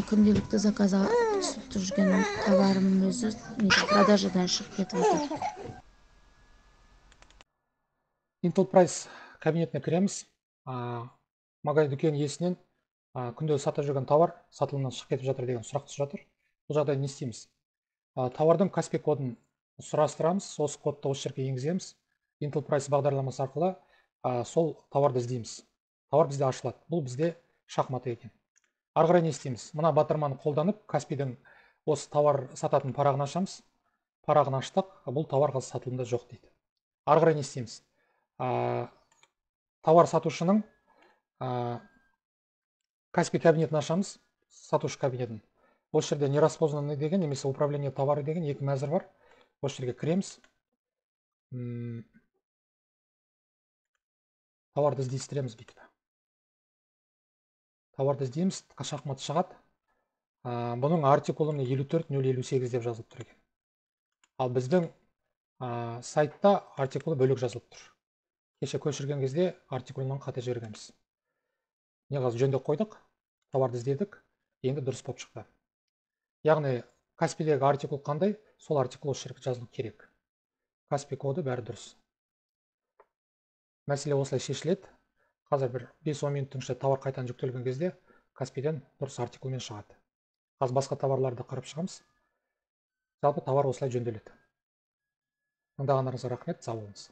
күнделікті заказға ұсынып жүрген товарымның өзі продажадан шығып кетіп отыр. Intel Price кабинетіне кіреміз. Магазин дүкен иесінен күнде сатып жүрген товар сатылымнан шығып кетіп жатыр деген сұрақ түсіп жатыр. Бұл жағдайда не істейміз? Товардың Каспи кодын сұрастырамыз, осы кодты осы жерге енгіземіз. Intel Price бағдарламасы арқылы сол товарды іздейміз. Товар бізде ашылады. Бұл бізде шахматы екен. Ары қарай не істейміз? Мына батырманы қолданып, Каспидің осы товар сататын парағын ашамыз. Парағын аштық, бұл товар қазір сатылымда жоқ дейді. Ары қарай не істейміз? Товар сатушының Каспи кабинетін ашамыз, сатушы кабинетін. Осы жерде нераспознанный деген, немесе управление товары деген екі мәзір бар. Осы жерге кіреміз. Товарды іздестіреміз бүйтіп. Товарды іздейміз, шахмат шығады. Бұның артикулы 54.058 деп жазылып тұр екен. Ал біздің сайтта артикулы бөлек жазылып тұр. Кеше көшірген кезде артикулынан қате жібергенбіз. Не қазір жөндеп қойдық, товарды іздедік, енді дұрыс болып шықты. Яғни Каспидегі артикул қандай, сол артикул осы жерге жазылу керек. Каспи коды бәрі дұрыс. Мәселе осылай шешіледі. Қазір бір 5-10 минуттың ішінде товар қайтадан жүктелген кезде Каспиден дұрыс артикулмен шығады. Қазір басқа товарларды қарап шығамыз. Жалпы товар осылай жөнделеді. Тыңдағандарыңызға рахмет, сау болыңыз.